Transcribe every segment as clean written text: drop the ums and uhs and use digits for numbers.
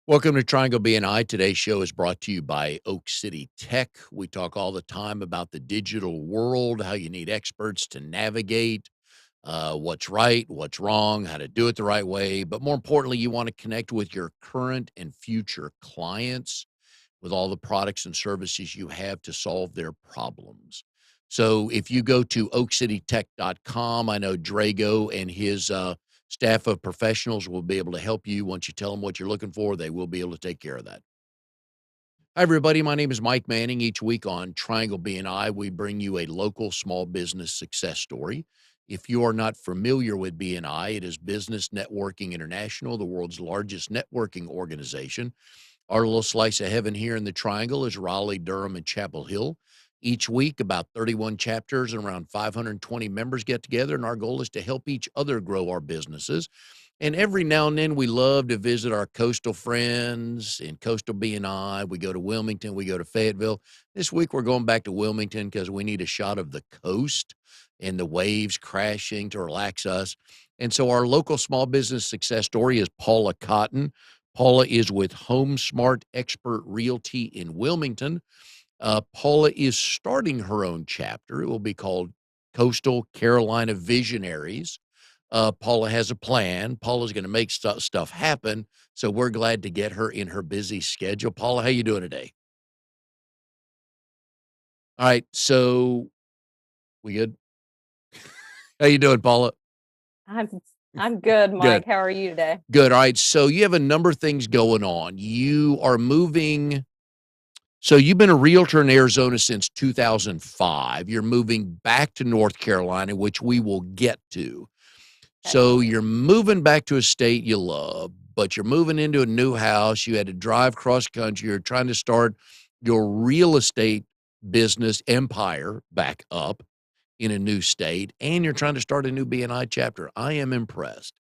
Welcome to Triangle BNI. Today's show is brought to you by Oak City Tech. We talk all the time about the digital world, how you need experts to navigate what's right, what's wrong, how to do it the right way. But more importantly, you want to connect with your current and future clients with all the products and services you have to solve their problems. So if you go to oakcitytech.com, I know Drago and his staff of professionals will be able to help you. Once you tell them what you're looking for, they will be able to take care of that. Hi, everybody. My name is Mike Manning. Each week on Triangle BNI, we bring you a local small business success story. If you are not familiar with BNI, it is Business Networking International, the world's largest networking organization. Our little slice of heaven here in the Triangle is Raleigh, Durham, and Chapel Hill. Each week, about 31 chapters and around 520 members get together, and our goal is to help each other grow our businesses. And every now and then, we love to visit our coastal friends in coastal BNI. We go to Wilmington, we go to Fayetteville. This week, we're going back to Wilmington because we need a shot of the coast and the waves crashing to relax us. And so, our local small business success story is Paula Cotton. Paula is with HomeSmart Expert Realty in Wilmington. Paula is starting her own chapter. It will be called Coastal Carolina Visionaries. Paula has a plan. Paula's going to make stuff happen. So we're glad to get her in her busy schedule. Paula, how you doing today? All right. So we good? How you doing, Paula? I'm I'm good, Good. Mike. How are you today? Good. All right. So you have a number of things going on. You are moving. So you've been a realtor in Arizona since 2005. You're moving back to North Carolina, which we will get to. So Excellent. you're moving back to a state you love, but you're moving into a new house. You had to drive cross country. You're trying to start your real estate business empire back up in a new state, and you're trying to start a new BNI chapter. I am impressed.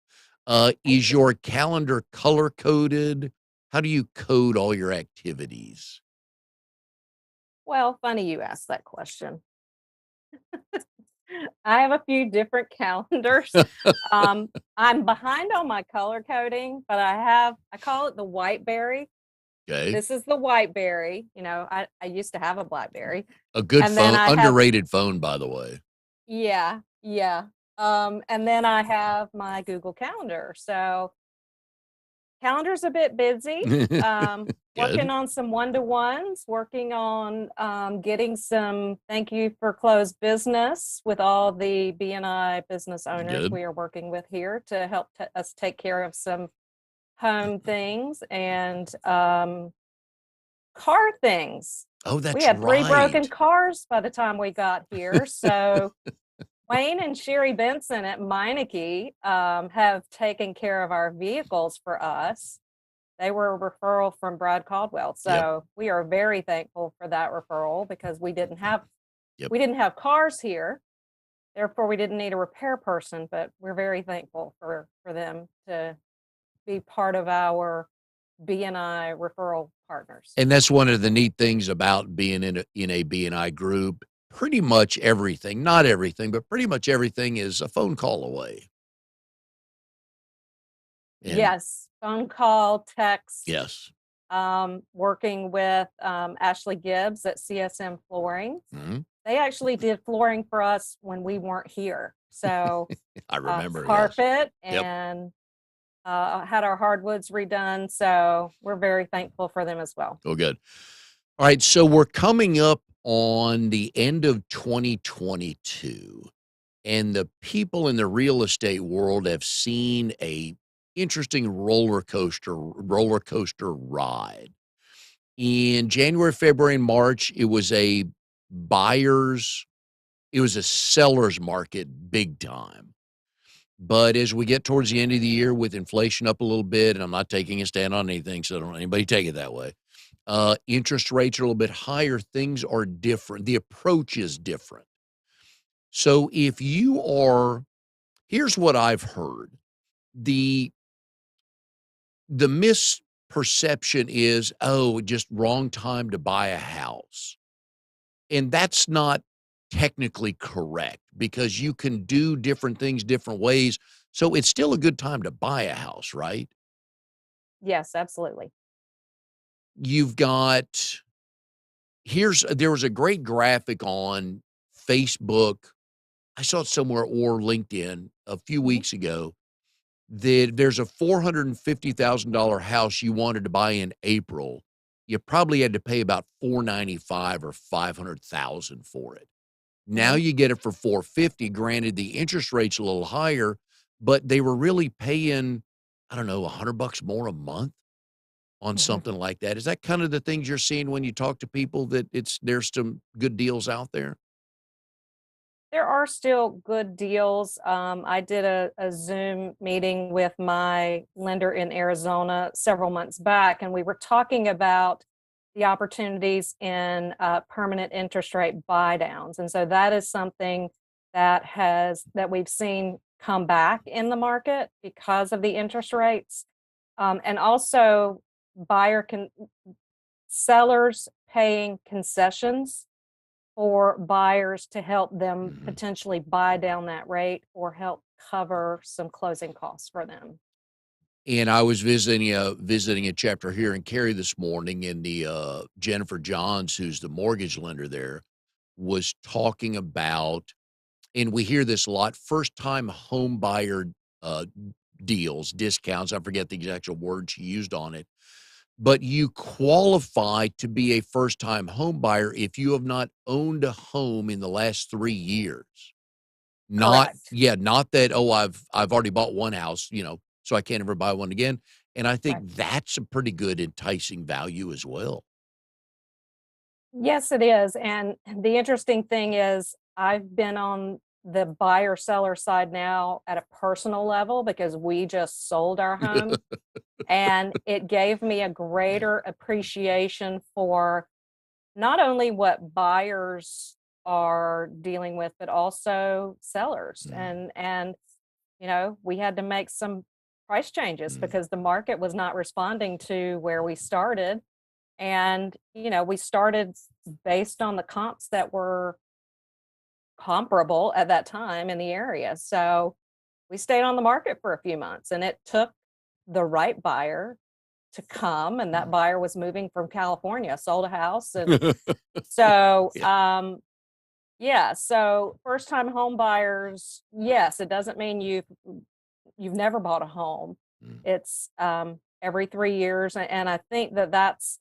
Thank Is you. your calendar color coded? How do you code all your activities? Well, funny you asked that question. I have a few different calendars. Um, I'm behind on my color coding, but I call it the Whiteberry. Okay. This is the Whiteberry. I used to have a Blackberry. A good And then phone, I have underrated phone, by the way. yeah, yeah. And then I have my Google Calendar. So calendar's a bit busy. Working Good, on some one-to-ones, working on getting some thank you for closed business with all the BNI business owners good. we are working with here to help us take care of some home things and car things. Oh, We that's had three broken right. cars by the time we got here. So Wayne and Sherry Benson at Meineke have taken care of our vehicles for us. They were a referral from Brad Caldwell. Yep, So we are very thankful for that referral because yep. we didn't have cars here. Therefore, we didn't need a repair person, but we're very thankful for them to be part of our BNI referral partners. And that's one of the neat things about being in a BNI group. Pretty much everything, not everything, but pretty much everything is a phone call away. And Yes, phone call, text, yes. working with Ashley Gibbs at CSM Flooring. Mhm. They actually did flooring for us when we weren't here. So I remember, yes. carpet Yep. and had our hardwoods redone. So we're very thankful for them as well. Oh, good. All right, so we're coming up on the end of 2022, and the people in the real estate world have seen a interesting roller coaster ride. In January, February, and March, buyer's it was a seller's market big time. But as we get towards the end of the year with inflation up a little bit, and I'm not taking a stand on anything, so don't anybody take it that way. Interest rates are a little bit higher. Things are different. The approach is different. So if you are, here's what I've heard. The the misperception is, oh, just wrong time to buy a house. And that's not technically correct because you can do different things different ways. So it's still a good time to buy a house, right? Yes, absolutely. you've got there was a great graphic on Facebook. I saw it somewhere or LinkedIn a few Mhm. weeks ago that there's a $450,000 house you wanted to buy in April. You probably had to pay about 495 or 500,000 for it. Now Mhm. you get it for 450. Granted, the interest rate's a little higher, but they were really paying, I don't know, $100 more a month on Mhm. something like that. Is that kind of the things you're seeing when you talk to people that there's some good deals out there? There are still good deals. I did a Zoom meeting with my lender in Arizona several months back, and we were talking about the opportunities in permanent interest rate buy downs. And so that is something that we've seen come back in the market because of the interest rates. And also buyer can sellers paying concessions for buyers to help them Mhm. potentially buy down that rate or help cover some closing costs for them. And I was visiting a chapter here in Cary this morning, and the, Jennifer Johns, who's the mortgage lender there, was talking about, and we hear this a lot, first-time home buyer, uh, deals, discounts, I forget the exact word she used on it, but you qualify to be a first-time home buyer if you have not owned a home in the last 3 years. Not Correct. yeah, not that, "Oh, I've already bought one house, so I can't ever buy one again," and I Right. think that's a pretty good enticing value as well. Yes, it is. And the interesting thing is, I've been on the buyer seller side now at a personal level because we just sold our home. And it gave me a greater appreciation for not only what buyers are dealing with, but also sellers. Mm, And we had to make some price changes mm, because the market was not responding to where we started. And we started based on the comps that were comparable at that time in the area. So we stayed on the market for a few months and it took the right buyer to come. And that mm. buyer was moving from California, sold a house. And so, Yeah, yeah, so first time home buyers, yes, it doesn't mean you've never bought a home. mm, It's every 3 years, and I think that that's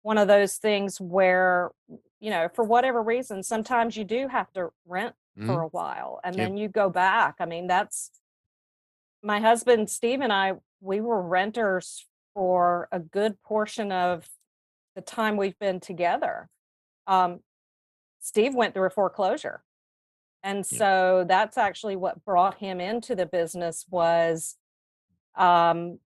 one of those things where, for whatever reason, sometimes you do have to rent for mhm, a while and yeah, then you go back. I mean, that's my husband Steve and I, we were renters for a good portion of the time we've been together. Um, Steve went through a foreclosure. And yeah, so that's actually what brought him into the business was um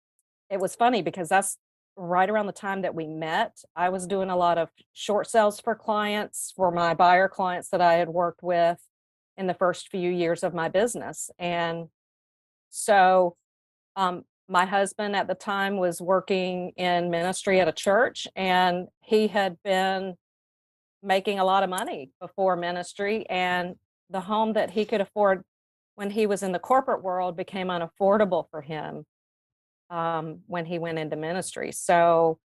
it was funny because that's right around the time that we met. I was doing a lot of short sales for clients, for my buyer clients that I had worked with in the first few years of my business. And so my husband at the time was working in ministry at a church and he had been making a lot of money before ministry, and the home that he could afford when he was in the corporate world became unaffordable for him when he went into ministry. So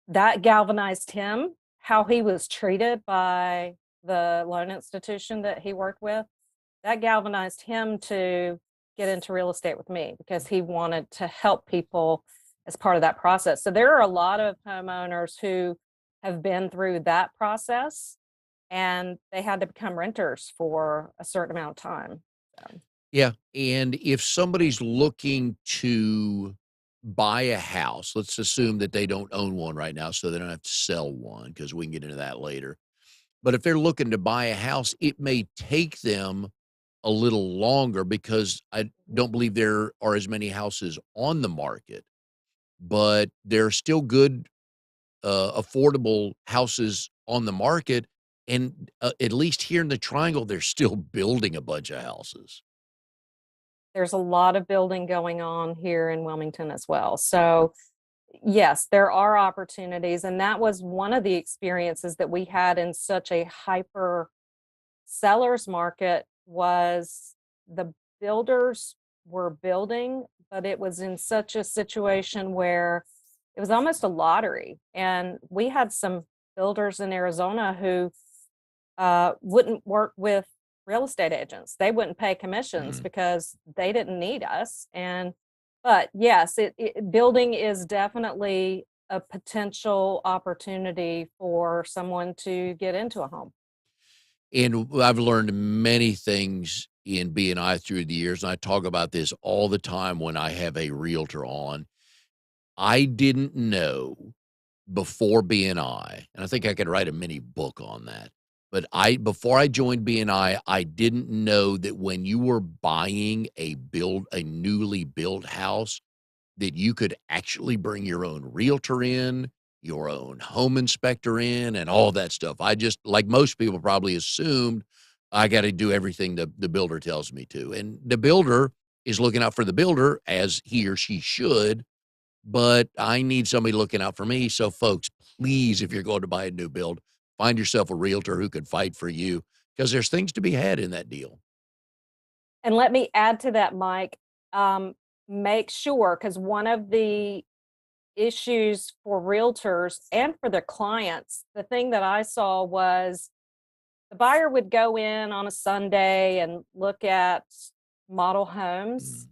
that galvanized him, how he was treated by the loan institution that he worked with. That galvanized him to get into real estate with me because he wanted to help people as part of that process. So there are a lot of homeowners who have been through that process and they had to become renters for a certain amount of time. So, yeah, and if somebody's looking to buy a house, let's assume that they don't own one right now, so they don't have to sell one because we can get into that later. But if they're looking to buy a house, it may take them a little longer because I mhm. don't believe there are as many houses on the market, but there are still good, affordable houses on the market. And at least here in the Triangle, they're still building a bunch of houses. There's a lot of building going on here in Wilmington as well. So, yes, there are opportunities. And that was one of the experiences that we had in such a hyper seller's market was the builders were building, but it was in such a situation where It was almost a lottery, and we had some builders in Arizona who wouldn't work with real estate agents. They wouldn't pay commissions Mhm. because they didn't need us. And but yes, building is definitely a potential opportunity for someone to get into a home. And I've learned many things in BNI through the years, and I talk about this all the time when I have a realtor on. I didn't know before BNI, and I think I could write a mini book on that. But I before I joined BNI, I didn't know that when you were buying a newly built house, that you could actually bring your own realtor in, your own home inspector in, and all that stuff. I just, like most people, probably assumed I got to do everything the builder tells me to. And the builder is looking out for the builder as he or she should, but I need somebody looking out for me. So, folks, please, if you're going to buy a new build, find yourself a realtor who can fight for you because there's things to be had in that deal. And let me add to that, Mike. Um, Make sure, because one of the issues for realtors and for their clients, the thing that I saw was the buyer would go in on a Sunday and look at model homes, Mm,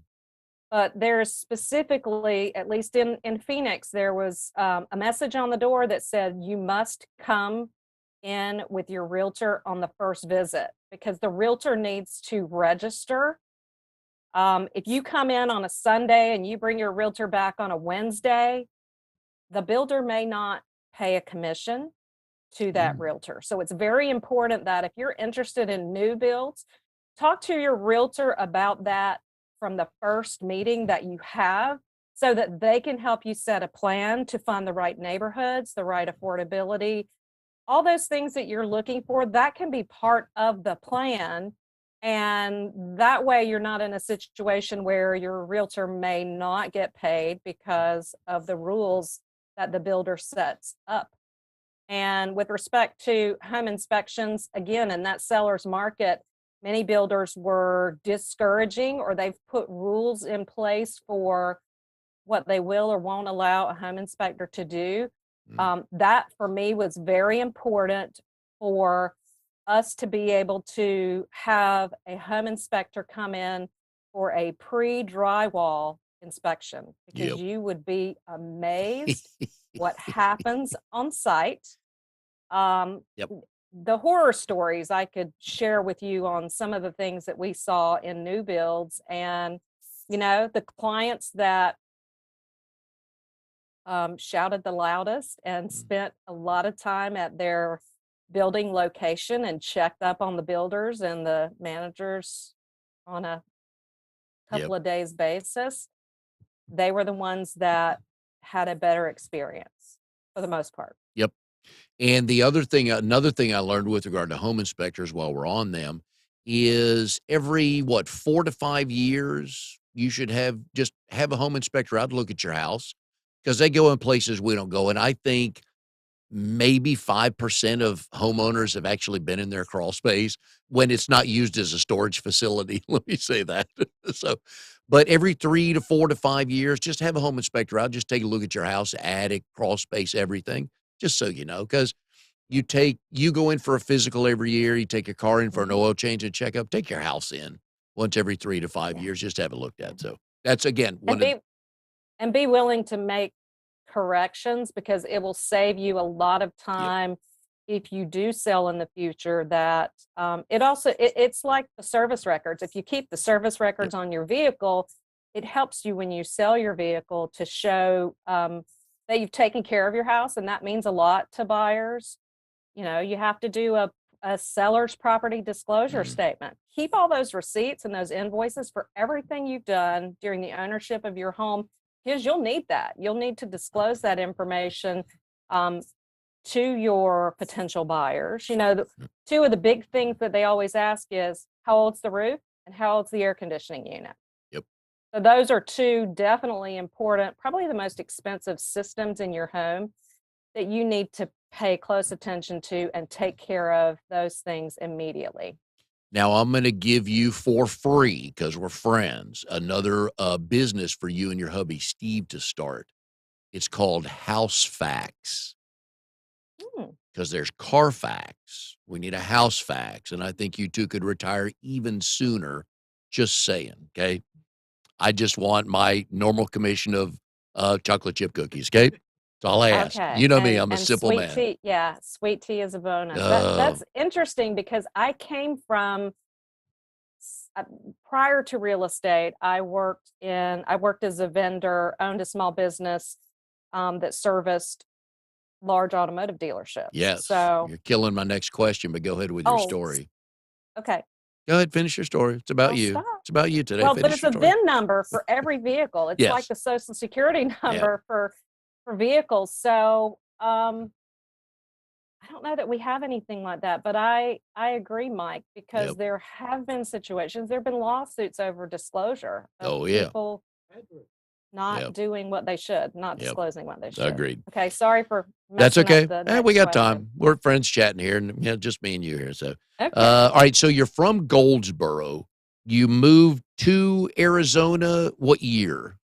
but there's specifically, at least in Phoenix, there was a message on the door that said you must come in with your realtor on the first visit because the realtor needs to register. If you come in on a Sunday and you bring your realtor back on a Wednesday, the builder may not pay a commission to that mm, realtor. So it's very important that if you're interested in new builds, talk to your realtor about that from the first meeting that you have so that they can help you set a plan to find the right neighborhoods, the right affordability, all those things that you're looking for, that can be part of the plan. And that way you're not in a situation where your realtor may not get paid because of the rules that the builder sets up. And with respect to home inspections, again, in that seller's market, many builders were discouraging or they've put rules in place for what they will or won't allow a home inspector to do. mm. That for me was very important for us to be able to have a home inspector come in for a pre-drywall inspection because Yep. you would be amazed what happens on site. um, Yep. the horror stories I could share with you on some of the things that we saw in new builds, and the clients that shouted the loudest and Mm. spent a lot of time at their building location and checked up on the builders and the managers on a Yep. couple of days basis. They were the ones that had a better experience for the most part. Yep. And the other thing another thing I learned with regard to home inspectors while we're on them is every, what, 4 to 5 years, you should have a home inspector out to look at your house because they go in places we don't go, and I think maybe 5% of homeowners have actually been in their crawl space when it's not used as a storage facility, let me say that. So, but every 3 to 4 to 5 years, just have a home inspector out, just take a look at your house, attic, crawl space, everything, just so you know, because you go in for a physical every year, you take your car in for an Mhm. oil change and checkup, take your house in once every 3 to 5 Yeah. years, just have it looked at. So, that's again And one of. be willing to make corrections because it will save you a lot of Yep, time if you do sell in the future. That it's like the service records. If you keep the service yep, records on your vehicle, it helps you when you sell your vehicle to show that you've taken care of your house, and that means a lot to buyers. You have to do a seller's property disclosure mhm, statement. Keep all those receipts and those invoices for everything you've done during the ownership of your home because you'll need that. You'll need to disclose that information um, to your potential buyers. mm, Two of the big things that they always ask is how old's the roof and how old's the air conditioning unit. yep. So those are two definitely important, probably the most expensive systems in your home that you need to pay close attention to and take care of those things immediately. Now I'm gonna give you for free because 'cause we're friends, another, business for you and your hubby, Steve, to start. It's called House Facts Hmm. because there's Carfax. We need a House Facts, and I think you two could retire even sooner. Just saying, okay? I just want my normal commission of chocolate chip cookies. Okay, that's all I ask. Okay. You know me; I'm a And simple sweet man. tea, yeah, sweet tea is a bonus. Uh, That's interesting because I came from prior to real estate, I worked as a vendor, owned a small business that serviced large automotive dealerships. yes, So, you're killing my next question, but go ahead with your oh, story. okay. Go ahead, finish your story. It's about I'll you. stop. It's about you today. Well, but Finish it's your a story. VIN number for every vehicle. It's like Yes. the social security Yep. number for vehicles. So, I don't know that we have anything like that, but I agree, Mike, because Yep. there have been situations, there have been lawsuits over disclosure of Oh yeah. people not Yep. doing what they should, not Yep. disclosing what they should. Agreed. Okay, sorry for That's messing up okay. the We next got question. time. We're friends chatting here, and just me and you here. So, Okay, all right. So you're from Goldsboro. You moved to Arizona. What year?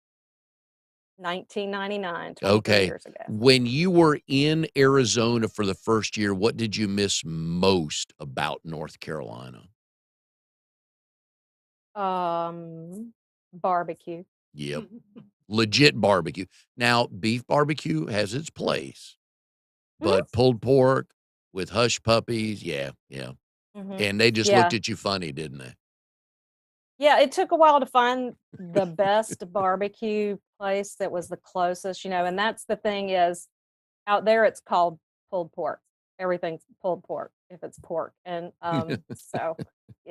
1999, 23 Okay. years ago. When you were in Arizona for the first year, what did you miss most about North Carolina? Barbecue. Yep. Legit barbecue. Now, beef barbecue has its place, but Mhm, pulled pork with hush puppies, yeah, yeah. mhm. And they just looked Yeah. at you funny, didn't they? Yeah, it took a while to find the best barbecue place that was the closest, and that's the thing is out there, it's called pulled pork. Everything's pulled pork if it's pork, and, so,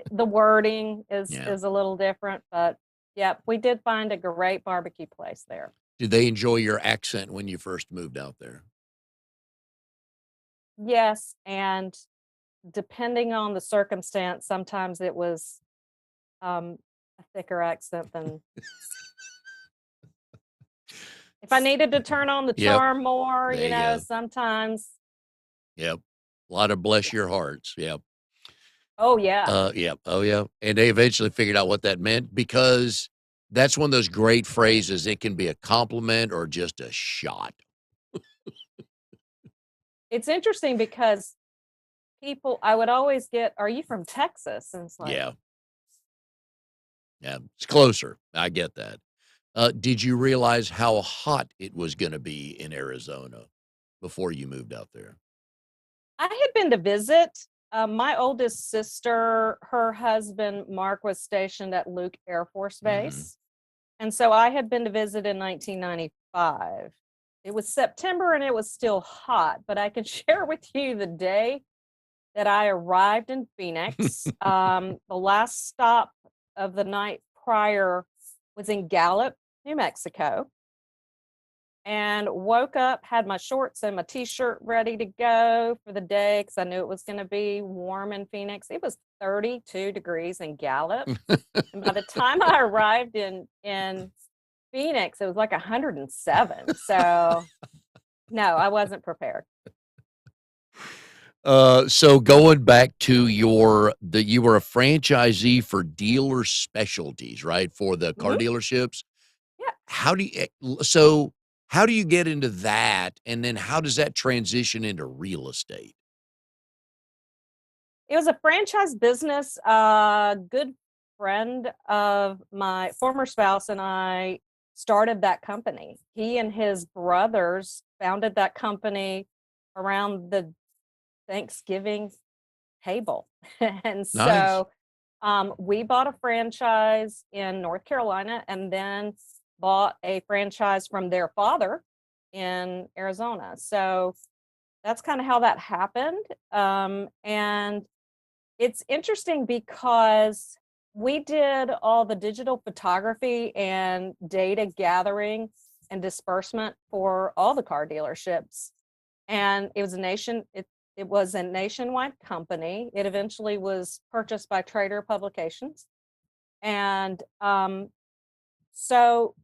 the wording is Yeah. is a little different, but, yep, we did find a great barbecue place there. Did they enjoy your accent when you first moved out there? Yes, and depending on the circumstance, sometimes it was, a thicker accent than if I needed to turn on the Yep. charm more, There you go. sometimes. Yep. A lot of bless Yeah. your hearts. Yep. Oh, yeah. Yeah. Oh, yeah. And they eventually figured out what that meant because that's one of those great phrases. It can be a compliment or just a shot. It's interesting because I would always get, "Are you from Texas?" And it's like, Yeah. Yeah. It's closer. I get that. Did you realize how hot it was going to be in Arizona before you moved out there? I had been to visit. My oldest sister, her husband, Mark, was stationed at Luke Air Force Hmm. Base. And so I had been to visit in 1995. It was September and it was still hot, but I can share with you the day that I arrived in Phoenix. The last stop of the night prior was in Gallup, New Mexico, and woke up, had my shorts and my t-shirt ready to go for the day because I knew it was going to be warm in Phoenix. It was 32 degrees in Gallup. And by the time I arrived in Phoenix, it was like 107. So no, I wasn't prepared. So going back to you were a franchisee for dealer specialties, right? For the car Mhm. dealerships. Yeah. How do you, so how do you get into that? And then how does that transition into real estate? It was a franchise business. A good friend of my former spouse and I started that company. He and his brothers founded that company around the Thanksgiving table. And Nice. so we bought a franchise in North Carolina and then bought a franchise from their father in Arizona. So that's kind of how that happened. And it's interesting because we did all the digital photography and data gathering and disbursement for all the car dealerships. And it was a nationwide company. It eventually was purchased by Trader Publications. And so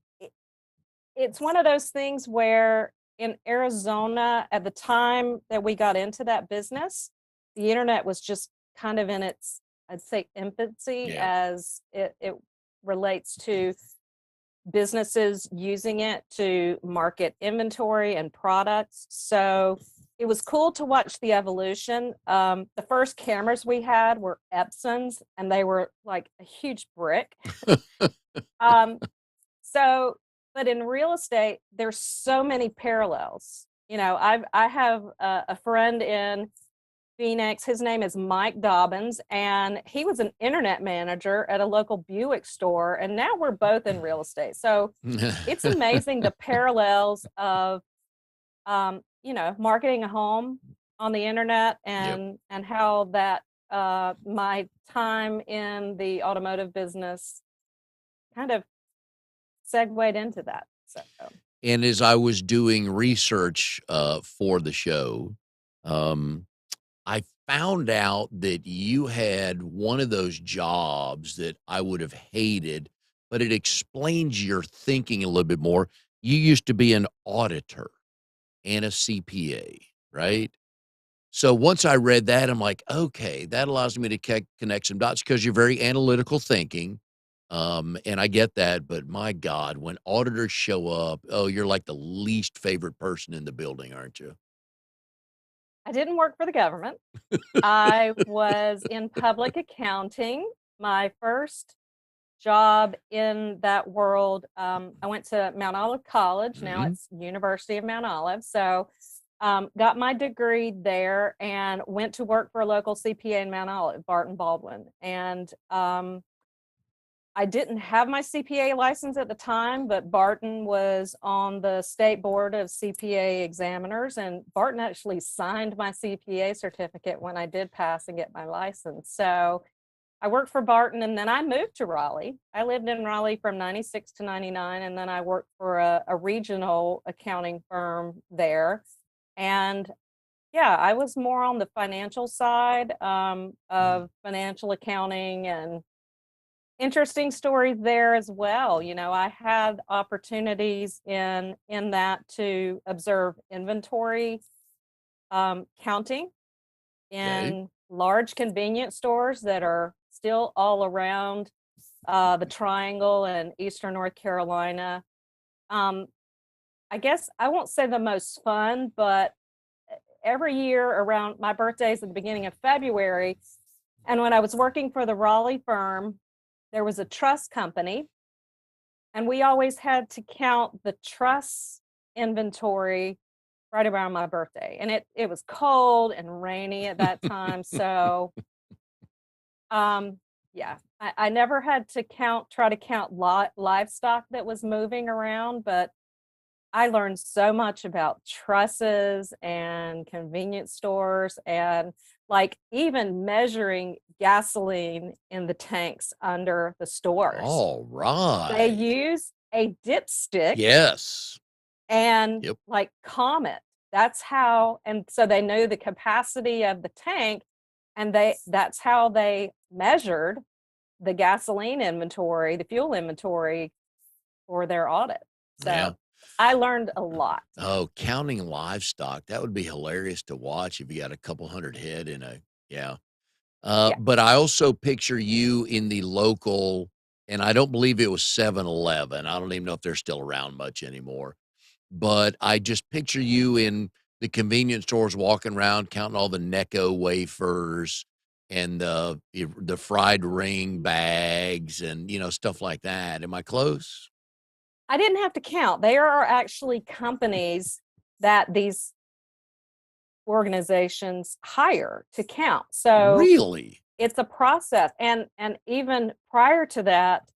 it's one of those things where in Arizona, at the time that we got into that business, the internet was just kind of in its, I'd say, infancy Yeah. as it relates to businesses using it to market inventory and products. So it was cool to watch the evolution. The first cameras we had were Epsons, and they were like a huge brick. Um, so, but in real estate, there's so many parallels. I have a friend in Phoenix. His name is Mike Dobbins, and he was an internet manager at a local Buick store, and now we're both in real estate. So it's amazing the parallels of marketing a home on the internet, Yep. and how that my time in the automotive business kind of segued into that. So And as I was doing research, for the show, um, I found out that you had one of those jobs that I would have hated, but it explains your thinking a little bit more. You used to be an auditor and a CPA, right? So once I read that, I'm like, okay, that allows me to connect some dots because you're very analytical thinking. And I get that, but my God, when auditors show up, oh, you're like the least favorite person in the building, aren't you? I didn't work for the government. I was in public accounting. My first job in that world, I went to Mount Olive College. Now Mhm. it's University of Mount Olive. So got my degree there and went to work for a local CPA in Mount Olive, Barton Baldwin. And I didn't have my CPA license at the time, but Barton was on the state board of CPA examiners, and Barton actually signed my CPA certificate when I did pass and get my license. So I worked for Barton, and then I moved to Raleigh. I lived in Raleigh from 96 to 99, and then I worked for a regional accounting firm there. And yeah, I was more on the financial side Mm. of financial accounting, and interesting stories there as well. I had opportunities in that to observe inventory counting Okay. in large convenience stores that are still all around the Triangle and Eastern North Carolina. Um, I guess I won't say the most fun, but every year around my birthday's at the beginning of February, and when I was working for the Raleigh firm, there was a trust company, and we always had to count the truss inventory right around my birthday. And it was cold and rainy at that time. So yeah, I never had to try to count livestock that was moving around, but I learned so much about trusses and convenience stores, and like even measuring gasoline in the tanks under the stores. All They right. use a dipstick Yes. and Yep. like Comet. That's how, and so they knew the capacity of the tank, and that's how they measured the gasoline inventory, the fuel inventory for their audit. Yeah. So I learned a lot. Oh, counting livestock, that would be hilarious to watch if you got a couple hundred head in a yeah. Yeah. But I also picture you in the local, and I don't believe it was 7-Eleven. I don't even know if they're still around much anymore, but I just picture you in the convenience stores walking around counting all the Necco wafers and the fried ring bags and, stuff like that. Am I close? I didn't have to count. There are actually companies that these organizations hire to count. So Really? it's a process. And even prior to that,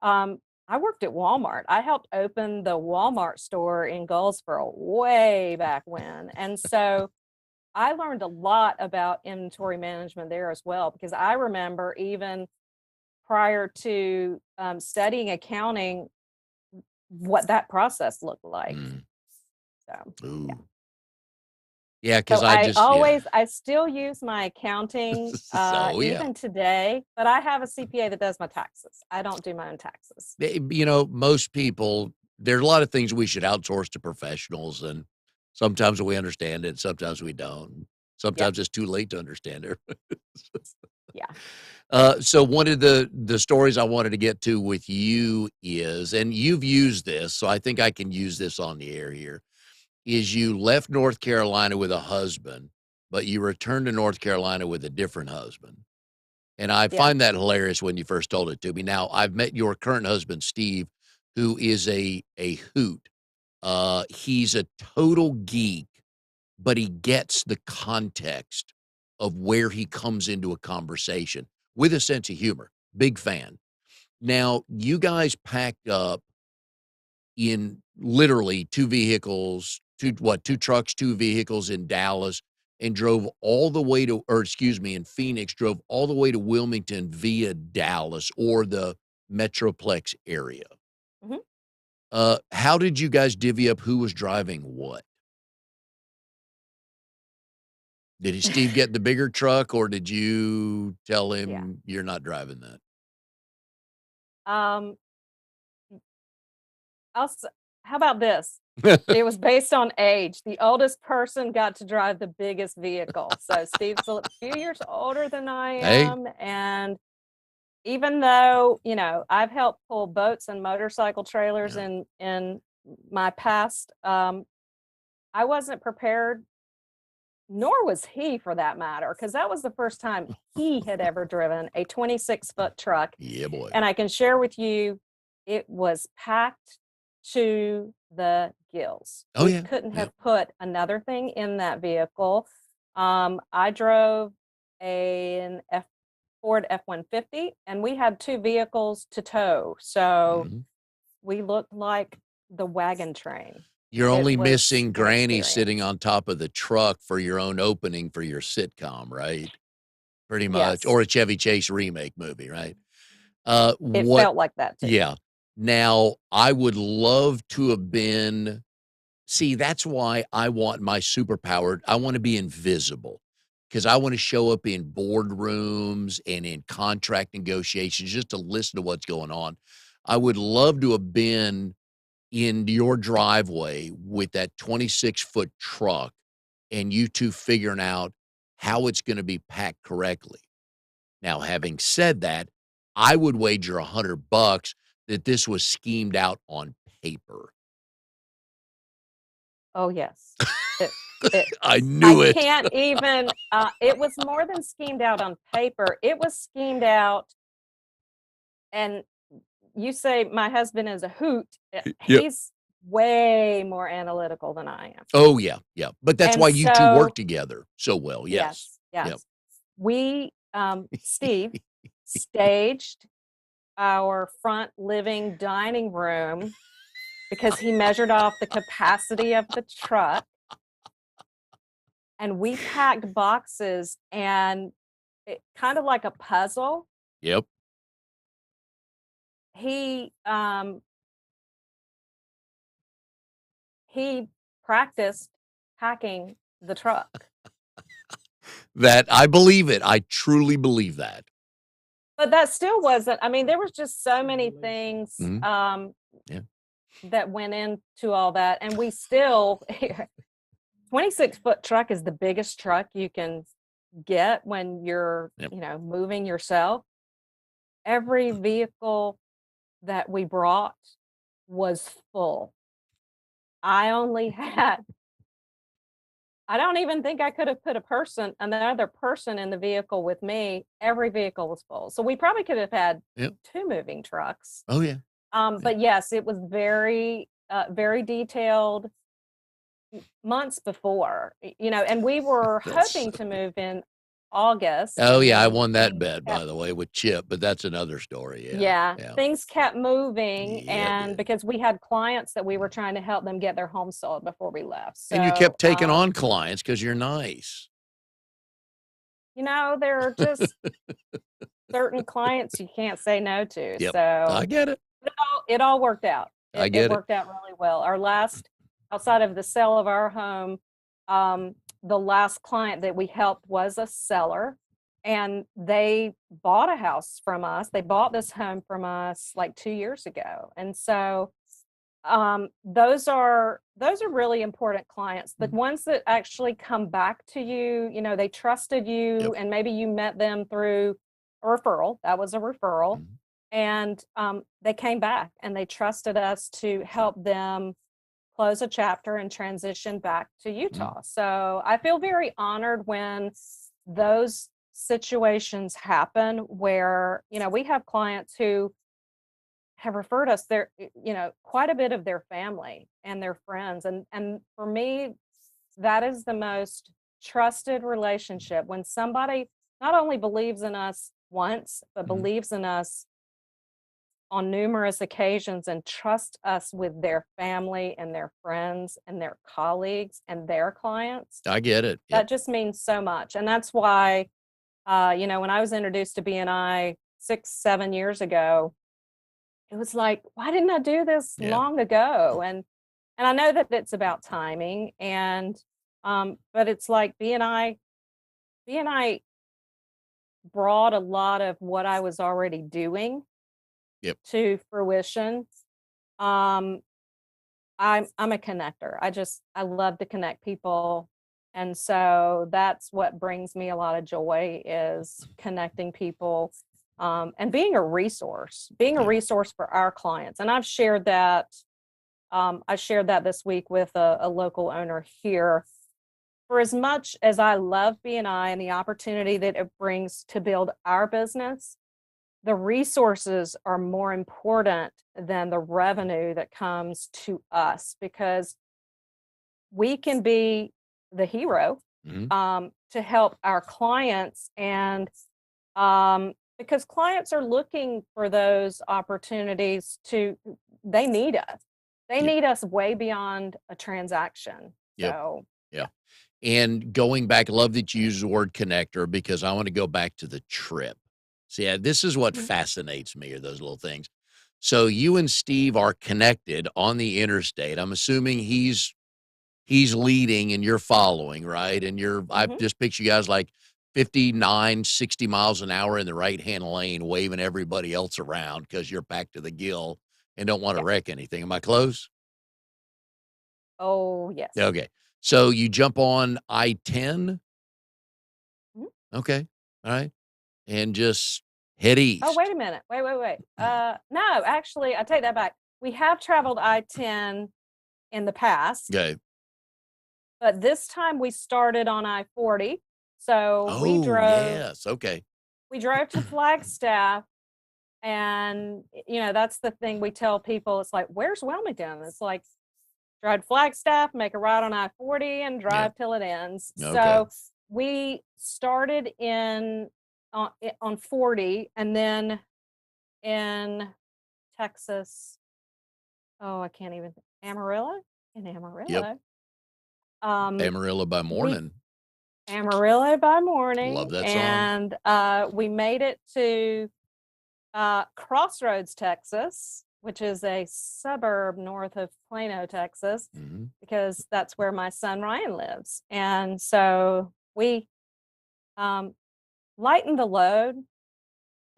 I worked at Walmart. I helped open the Walmart store in Goldsboro way back when. And so I learned a lot about inventory management there as well, because I remember even prior to studying accounting, what that process looked like. Mm. So yeah. Ooh. Yeah, So because I just yeah. I still use my accounting, So, yeah. even today, but I have a CPA that does my taxes. I don't do my own taxes. Most people there's a lot of things we should outsource to professionals, and sometimes we understand it, sometimes we don't. Yeah. Sometimes it's too late to understand it. Yeah. So one of the stories I wanted to get to with you is, and you've used this, so I think I can use this on the air here, is you left North Carolina with a husband, but you returned to North Carolina with a different husband. And I Yeah. find that hilarious when you first told it to me. Now, I've met your current husband, Steve, who is a hoot. He's a total geek, but he gets the context of where he comes into a conversation with a sense of humor. Big fan. Now, you guys packed up in literally 2 vehicles, 2 trucks, 2 vehicles in Dallas and drove all the way to, or excuse me, in Phoenix, drove all the way to Wilmington via Dallas or the Metroplex area. Mhm. How did you guys divvy up who was driving what? Did Steve get the bigger truck, or did you tell Yeah. him you're not driving that? Um, I'll s how about this? It was based on age. The oldest person got to drive the biggest vehicle. So Steve's a few years older than I Hey, am, and even though, I've helped pull boats and motorcycle trailers yeah. in my past, I wasn't prepared, nor was he for that matter, because that was the first time he had ever driven a 26-foot truck. Yeah, boy. And I can share with you, it was packed to the gills. Oh, We yeah. couldn't Yeah. have put another thing in that vehicle. I drove an Ford F-150, and we had 2 vehicles to tow, so Mhm. we looked like the wagon train. You're It only was missing an Granny sitting experience. on top of the truck for your own opening for your sitcom, right? Pretty much, Yes, or a Chevy Chase remake movie, right? it What felt like that too. Yeah. Now, I would love to have been see, that's why I want my superpower. I wanna be invisible because I wanna show up in boardrooms and in contract negotiations just to listen to what's going on. I would love to have been in your driveway with that 26-foot truck and you 2 figuring out how it's gonna be packed correctly. Now, having said that, I would wager $100 that this was schemed out on paper. Oh, yes. It it I I knew it. can't even, it was more than schemed out on paper, it was schemed out, and you say my husband is a hoot, Yep. he's way more analytical than I am. Oh, yeah, yeah, but that's And why you 2 work so together so well, yes. yes, Yep. yes. Steve staged our front living dining room because he measured off the capacity of the truck, and we packed boxes, and it kind of like a puzzle. Yep. He, um, he practiced packing the truck, That I believe it, I truly believe that. but that still wasn't, I mean, there was just so many things, Mhm, yeah, that went into all that, and we still 26-foot truck is the biggest truck you can get when you're, yep. moving yourself. Every vehicle that we brought was full. I only had I don't even think I could have put another person in the vehicle with me. Every vehicle was full. So we probably could have had Yep. 2 moving trucks. Oh, yeah, yeah. But yes, it was very, very detailed months before, and we were That's hoping to move in August, Oh, and yeah, I then won that things bet, by kept the way, with Chip, but that's another story, yeah, yeah, yeah. things kept moving, Yeah, it and did. because we had clients that we were trying to help them get their home sold before we left. And you So, kept taking on clients because 'cause you're nice. there are just certain clients you can't say no to. Yep, I So get it, it all worked out. I It get it. worked out really well. Our last outside of the sale of our home, the last client that we helped was a seller, and they bought a house from us. They bought this home from us like 2 years ago. And so, those are really important clients. The Mm, ones that actually come back to you, they trusted yep, you, and maybe you met them through a referral. That was a referral. Mhm. And they came back and they trusted us to help them close a chapter and transition back to Mhm. Utah. So I feel very honored when those situations happen where, we have clients who have referred us their, quite a bit of their family and their friends. And for me, that is the most trusted relationship when somebody not only believes in us once, but Mhm. believes in us on numerous occasions and trust us with their family and their friends and their colleagues and their clients. I get it. Yep. That just means so much. And that's why, when I was introduced to BNI 6, 7 years ago, it was like, why didn't I do this Yeah. long ago? And I know that it's about timing and but it's like BNI brought a lot of what I was already doing Yep. to fruition. Um I'm a connector. I love to connect people. And so that's what brings me a lot of joy is connecting people and being a Yeah. resource for our clients. And I've shared that. I shared that this week with a local owner here. For as much as I love BNI and the opportunity that it brings to build our business, the resources are more important than the revenue that comes to us because we can be the hero Mhm. to help our clients and because clients are looking for those opportunities they need us. They Yep. need us way beyond a transaction. Yep. So Yeah. yeah. And going back, love that you use the word connector because I want to go back to the trip. See, this is what Mhm. fascinates me are those little things. So you and Steve are connected on the interstate. I'm assuming he's leading and you're following, right? And I Mhm. just picture you guys like 59, 60 miles an hour in the right-hand lane, waving everybody else around because you're packed to the gill and don't want to Yeah. wreck anything. Am I close? Oh, yes. Okay. So you jump on I-10. Mhm. Okay. All right. And just head Oh, wait east. a minute. Wait, wait, wait. No, actually, I take that back. We have traveled I-10 in the past, Okay. but this time we started on I-40. So Oh, yes. Okay. we drove to Flagstaff and that's the thing we tell people. It's like, where's Wilmington? It's like drive to Flagstaff, make a ride on I-40 and Yep. drive till it ends. Okay. So we started on 40 and then in Texas. Oh, I can't even Amarillo? In Yep. Amarillo. Um, Amarillo by we morning. Amarillo by Love morning, that song. and we made it to Crossroads, Texas, which is a suburb north of Plano, Texas, Mhm. because that's where my son Ryan lives. And so we um, lightened the load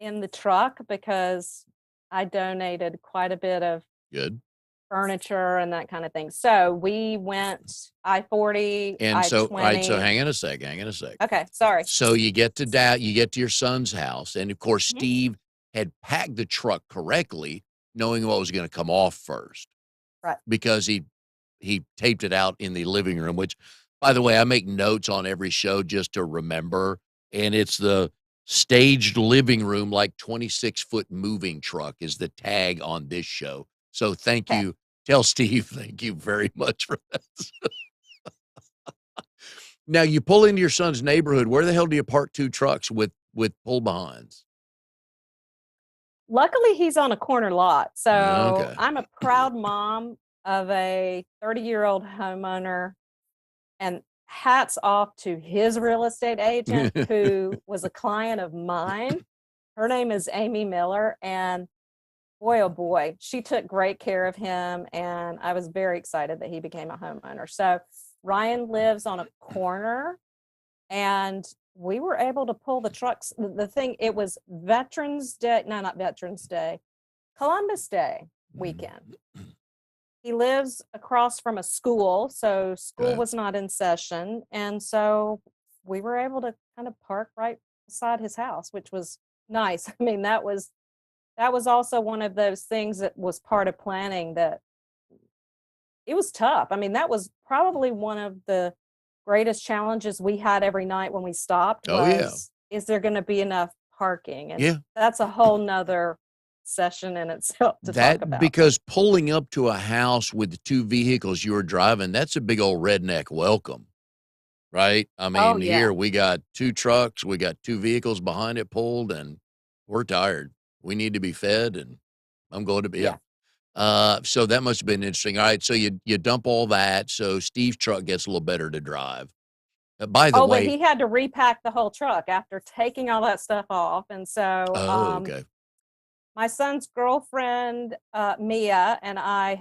in the truck because I donated quite a bit of Good. furniture and that kind of thing. So we went I-40, And so, all right, so I-20. hang on a sec. Okay, sorry. So you get to your son's house, and of course, Mhm. Steve had packed the truck correctly, knowing what was gonna come off first Right. because he taped it out in the living room, which, by the way, I make notes on every show just to remember, and it's the staged living room, like 26-foot moving truck is the tag on this show. So thank Okay. you. Tell Steve thank you very much for that. Now you pull into your son's neighborhood. Where the hell do you park 2 trucks with pull behinds? Luckily, he's on a corner lot. So Okay. I'm a proud mom of a 30-year-old homeowner, and hats off to his real estate agent who was a client of mine. Her name is Amy Miller. And boy, oh boy, she took great care of him. And I was very excited that he became a homeowner. So Ryan lives on a corner and we were able to pull the trucks. The thing, it was Veterans Day, no, not Veterans Day, Columbus Day Mhm. weekend. He lives across from a school, so school Okay. was not in session. And so we were able to kind of park right beside his house, which was nice. I mean, that was also one of those things that was part of planning that it was tough. I mean, that was probably one of the greatest challenges we had every night when we stopped Oh, yeah. was, is there gonna be enough parking? And Yeah. that's a whole nother session in itself to talk That about. because pulling up to a house with the 2 vehicles you were driving, that's a big old redneck welcome, right? I Oh, mean, yeah. here we got 2 trucks, we got 2 vehicles behind it pulled, and we're tired. We need to be fed, and I'm going to be yeah. Yeah. So that must have been interesting. All right, so you dump all that, so Steve's truck gets a little better to drive. By the Oh, but way he had to repack the whole truck after taking all that stuff off, and so, oh, okay. my son's girlfriend, Mia, and I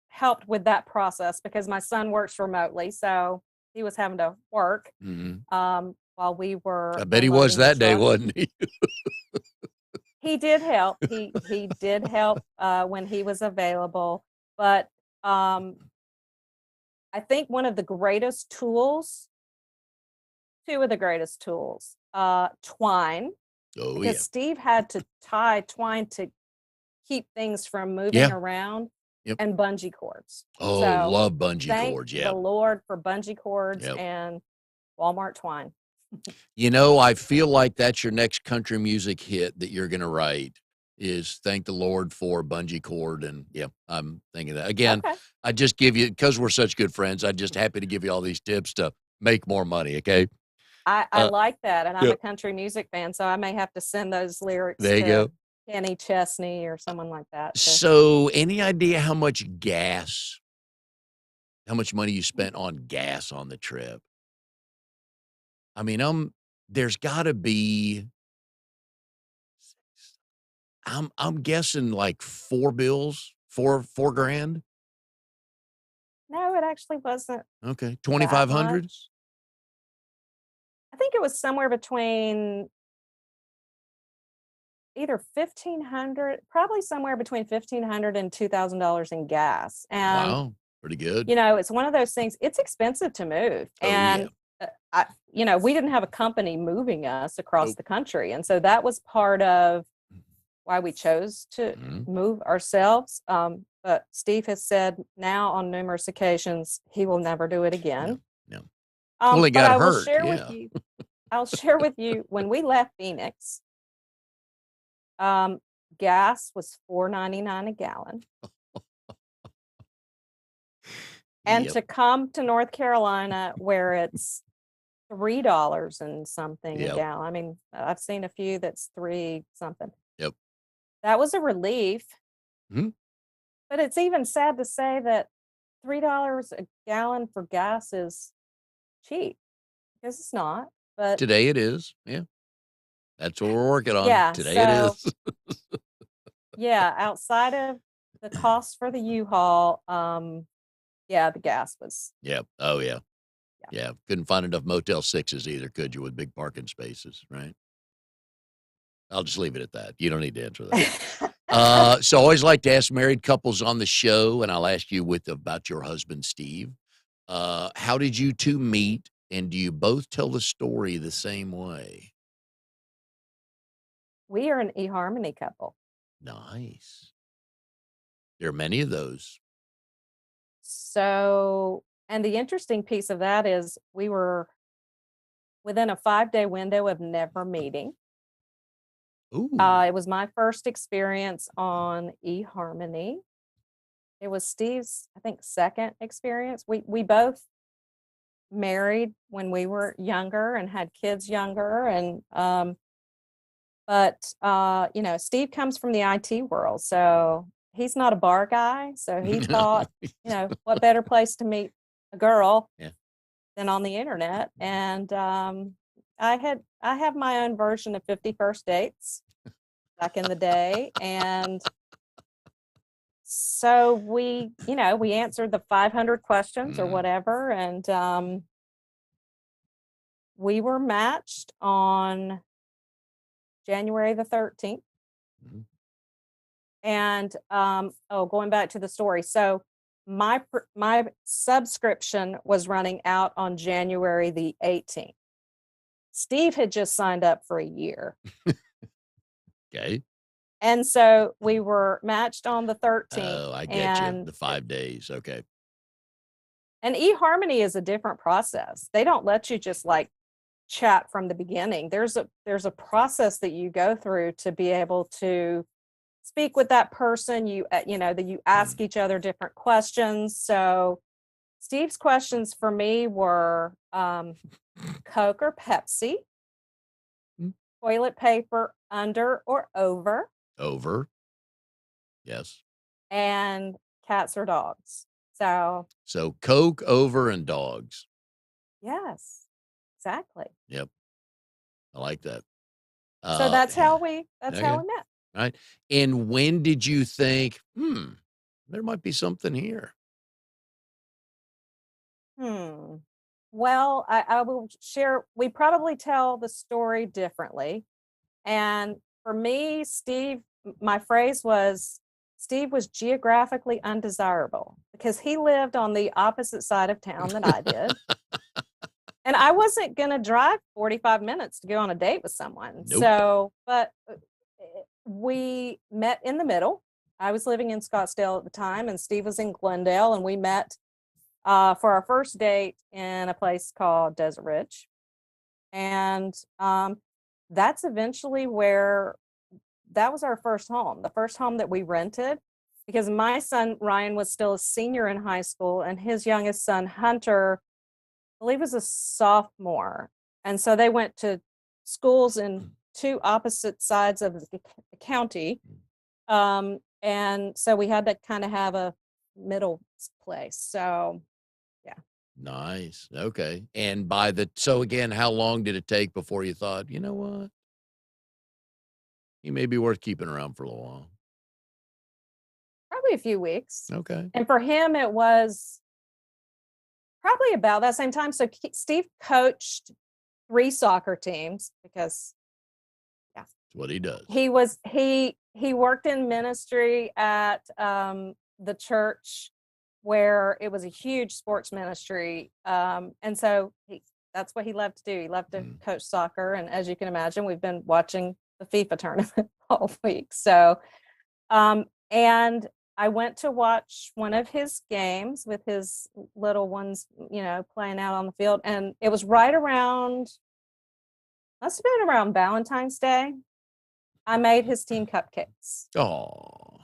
helped with that process because my son works remotely, so he was having to work, Mhm. while we I were bet he was unloading the that day, truck. wasn't he? He did help. He did help, when he was available, but, I think one of the greatest tools 2 of the greatest tools, twine, Oh, because yeah. Steve had to tie twine to keep things from moving Yeah, around, yep. and bungee cords. Oh, So, love bungee thank cords, the yeah, Lord for bungee cords yep. and Walmart twine. You know, I feel like that's your next country music hit that you're gonna write is "Thank the Lord for Bungee Cord," and, yeah, I'm thinking that. Again, Okay. I just give you because 'cause we're such good friends, I'm just happy to give you all these tips to make more money, okay? I Uh, like that, and I'm yeah, a country music fan, so I may have to send those lyrics there you to go. Kenny Chesney or someone like that to So, any idea how much money you spent on gas on the trip? I mean, there's gotta be I'm guessing like 4 bills, 4 grand? No, it actually wasn't Okay, that 2,500? much. I think it was somewhere between either 1,500, probably somewhere between 1,500 and $2,000 in gas, and, Wow, pretty good. it's one of those things, it's expensive to move, Oh, yeah. and, we didn't have a company moving us across Nope. the country, and so that was part of why we chose to Mhm. move ourselves, but Steve has said now on numerous occasions he will never do it No, again. no. Well, he But got I will hurt, share with yeah. you I'll share with you when we left Phoenix, um, gas was 4.99 a gallon, and Yep, to come to North Carolina where it's $3 and something a yep, gallon, I mean, I've seen a few that's 3 something. yep. That was a relief, Mhm. but it's even sad to say that $3 a gallon for gas is cheap, because it's not, but Today it is, yeah. That's what we're working on. yeah, Today it so is. yeah, outside of the cost for the U-Haul, yeah, the gas was Yep. Oh, yeah. yeah. Yeah. Couldn't find enough Motel 6s either, could you, with big parking spaces, right? I'll just leave it at that. You don't need to answer that. So I always like to ask married couples on the show, and I'll ask you about your husband, Steve. How did you 2 meet, and do you both tell the story the same way? We are an eHarmony couple. Nice. There are many of those. So and the interesting piece of that is we were within a 5-day window of never meeting. Ooh. It was my first experience on eHarmony. It was Steve's, I think, second experience. We both married when we were younger and had kids younger, and, but, Steve comes from the IT world, so he's not a bar guy, so he thought, what better place to meet a girl Yeah. than on the internet, and, I have my own version of 50 First Dates back in the day, and so we answered the 500 questions or Mhm, whatever, and, we were matched on January the 13th. mhm. And, going back to the story. So my subscription was running out on January the 18th. Steve had just signed up for a year. Okay. And so we were matched on the 13th, Oh, I get you. and The 5 days. Okay. eHarmony is a different process. They don't let you just like chat from the beginning. There's a process that you go through to be able to speak with that person. You know that you ask Mm. each other different questions. So Steve's questions for me were Coke or Pepsi, Mm. toilet paper under or over, Over. Yes. and cats or dogs. So So Coke, over, and dogs. yes, exactly. Yep. I like that. So that's how Okay. we met. Right. And when did you think, there might be something here? Hmm. Well, I will share. We probably tell the story differently. And for me, my phrase was Steve was geographically undesirable because he lived on the opposite side of town that I did. And I wasn't going to drive 45 minutes to go on a date with someone. Nope. But we met in the middle. I was living in Scottsdale at the time, and Steve was in Glendale, and we met for our first date in a place called Desert Ridge. And that's eventually where that was our first home, the first home that we rented, because my son Ryan was still a senior in high school, and his youngest son Hunter, I believe, was a sophomore. And so they went to schools in two opposite sides of the county. And so we had to kind of have a middle place. So yeah. Nice. Okay. And so again, how long did it take before you thought, you know what? He may be worth keeping around for a little while. Probably a few weeks. Okay. And for him, it was probably about that same time. So Steve coached three soccer teams because yeah, That's what he does. he worked in ministry at the church where it was a huge sports ministry. And so that's what he loved to do. He loved to Mm. coach soccer. And as you can imagine, we've been watching the FIFA tournament all week. So and I went to watch one of his games with his little ones, playing out on the field. And it was right around, must have been around Valentine's Day. I made his team cupcakes. Oh,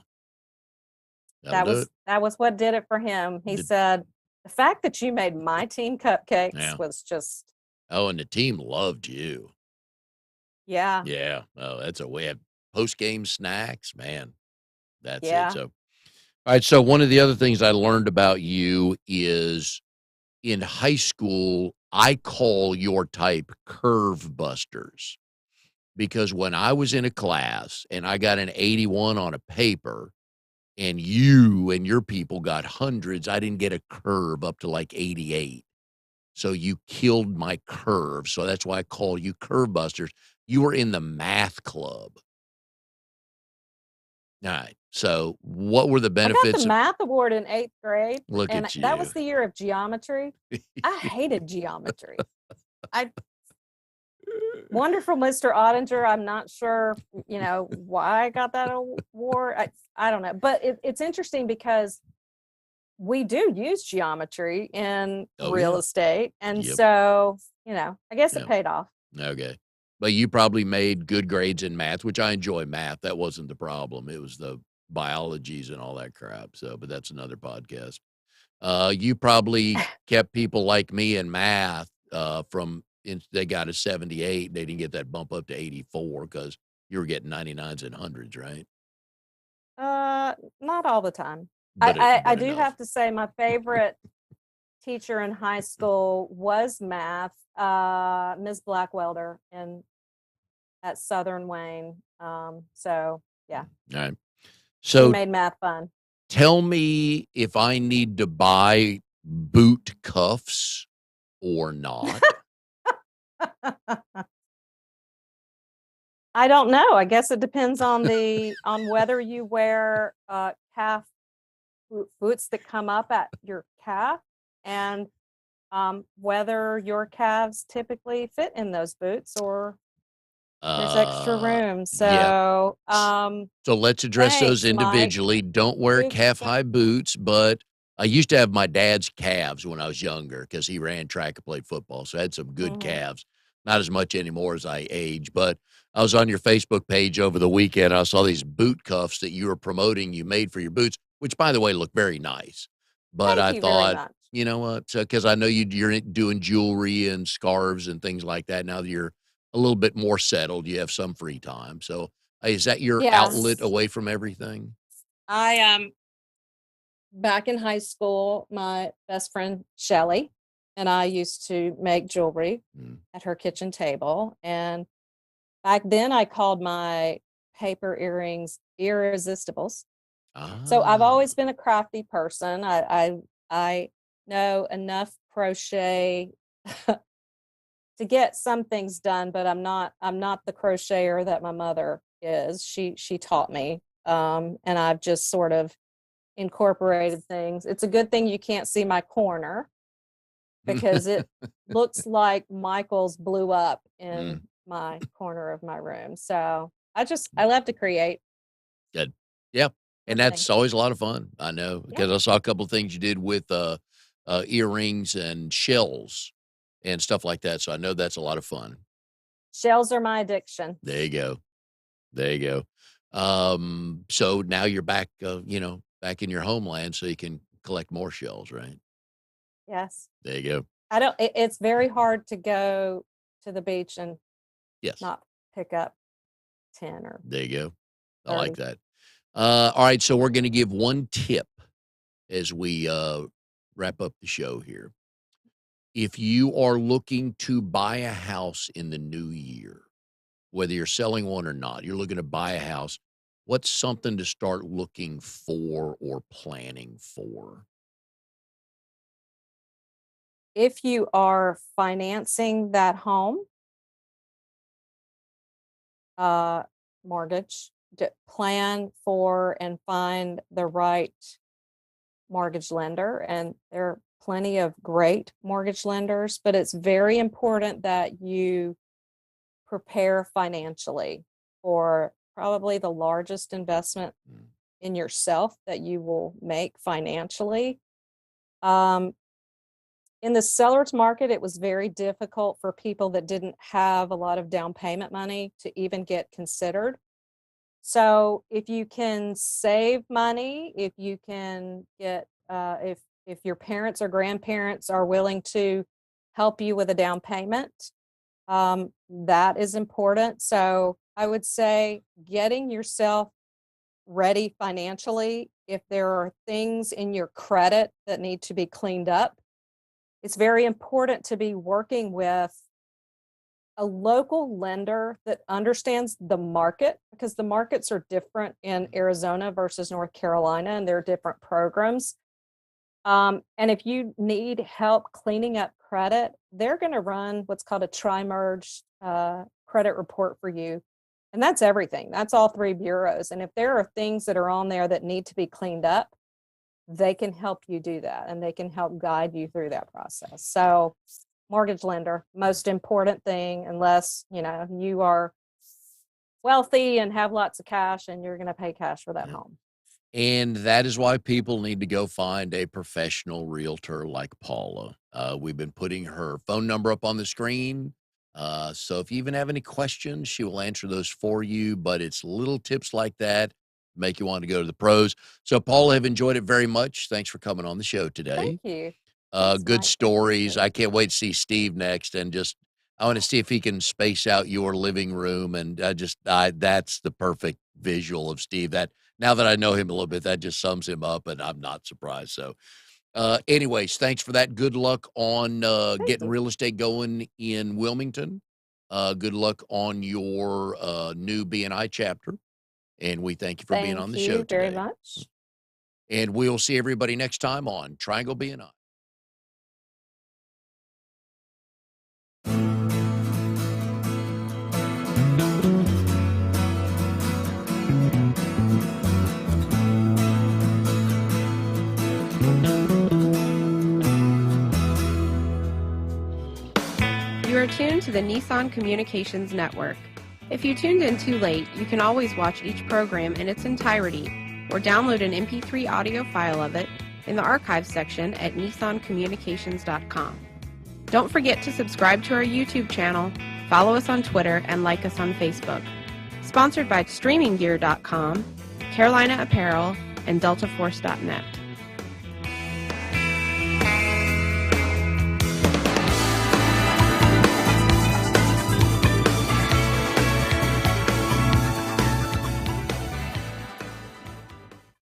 that'll That do was it. that was what did it for him. He The said, the fact that you made my team cupcakes Yeah. was just, Oh, and the team loved you. yeah, Yeah. Oh, that's a we have post-game snacks, man. That's it. yeah. So, all right. So one of the other things I learned about you is in high school, I call your type curve busters because when I was in a class and I got an 81 on a paper and you and your people got hundreds, I didn't get a curve up to like 88. So you killed my curve. So that's why I call you curve busters. You were in the math club. All right. So what were the I got the benefits of math award in 8th grade, look and at that you. was the year of geometry. I hated geometry. I Wonderful Mr. Ottinger. I'm not sure, why I got that award. I don't know, but it's interesting because we do use geometry in Oh, real yeah. estate, and Yep. so I guess it Yeah. paid off. Okay. But you probably made good grades in math, which I enjoy math. That wasn't the problem. It was the biologies and all that crap. So, but that's another podcast. You probably kept people like me in math they got a 78. They didn't get that bump up to 84 because you were getting 99s and hundreds, right? Not all the time. I But do enough. have to say my favorite teacher in high school was math, Ms. Blackwelder in at Southern Wayne. So yeah, All right. she So made math fun. tell me if I need to buy boot cuffs or not. I don't know. I guess it depends on whether you wear calf boots that come up at your calf, and whether your calves typically fit in those boots or There's extra Uh, room. yeah. So, So let's address those thanks, Mike. individually. Don't wear You've got calf-high boots, but I used to have my dad's calves when I was younger because he ran track and played football, so I had some good mhm. calves. Not as much anymore as I age, but I was on your Facebook page over the weekend. I saw these boot cuffs that you were promoting you made for your boots, which, by the way, look very nice. But Thank I you very thought, much. you know what? Because I know you're doing jewelry and scarves and things like that now that you're a little bit more settled, you have some free time. So is that your outlet Yes. away from everything? I back in high school, my best friend Shelly and I used to make jewelry Mm. at her kitchen table. And back then I called my paper earrings irresistibles. So I've Ah. always been a crafty person. I know enough crochet to get some things done, but I'm not the crocheter that my mother is. She taught me. And I've just sort of incorporated things. It's a good thing you can't see my corner because it looks like Michael's blew up in Mm. my corner of my room. So I love to create Good. Yeah, and with that's things. always a lot of fun. I know Yeah. because I saw a couple of things you did with, earrings and shells and stuff like that, so I know that's a lot of fun. Shells are my addiction. There you go. There you go. So now you're back, back in your homeland so you can collect more shells, right? Yes. There you go. It's very hard to go to the beach and Yes. not pick up 10 or There you go. I like 30. that. All right, so we're gonna give one tip as we, wrap up the show here. If you are looking to buy a house in the new year, whether you're selling one or not, you're looking to buy a house, what's something to start looking for or planning for? If you are financing that home, uh, mortgage, plan for and find the right mortgage lender. And there are plenty of great mortgage lenders, but it's very important that you prepare financially for probably the largest investment Mm, in yourself that you will make financially. Um, in the seller's market, it was very difficult for people that didn't have a lot of down payment money to even get considered. So if you can save money, if you can get, if your parents or grandparents are willing to help you with a down payment, that is important. So I would say getting yourself ready financially. If there are things in your credit that need to be cleaned up, it's very important to be working with a local lender that understands the market because the markets are different in mm, Arizona versus North Carolina and there are different programs. And if you need help cleaning up credit, they're going to run what's called a tri-merge credit report for you. And that's everything. That's all three bureaus. And if there are things that are on there that need to be cleaned up, they can help you do that and they can help guide you through that process. So mortgage lender, most important thing, unless, you are wealthy and have lots of cash and you're going to pay cash for that yeah. home. And that is why people need to go find a professional realtor like Paula. We've been putting her phone number up on the screen. So if you even have any questions, she will answer those for you. But it's little tips like that make you want to go to the pros. So, Paula, have enjoyed it very much. Thanks for coming on the show Thank today. you. Thanks, Good Mike. Thank you, stories. I Sherry. can't wait to see Steve next, and just I want to see if he can space out your living room, and that's the perfect visual of Steve. That now that I know him a little bit, that just sums him up, and I'm not surprised. So, anyways, thanks for that. Good luck on Thank getting you. real estate going in Wilmington. Good luck on your new BNI chapter, and we thank you for being on Thank the show you very today. much. And we'll see everybody next time on Triangle BNI. You are tuned to the Nissan Communications Network. If you tuned in too late, you can always watch each program in its entirety or download an MP3 audio file of it in the archives section at nissancommunications.com. Don't forget to subscribe to our YouTube channel, follow us on Twitter, and like us on Facebook. Sponsored by StreamingGear.com, Carolina Apparel, and DeltaForce.net.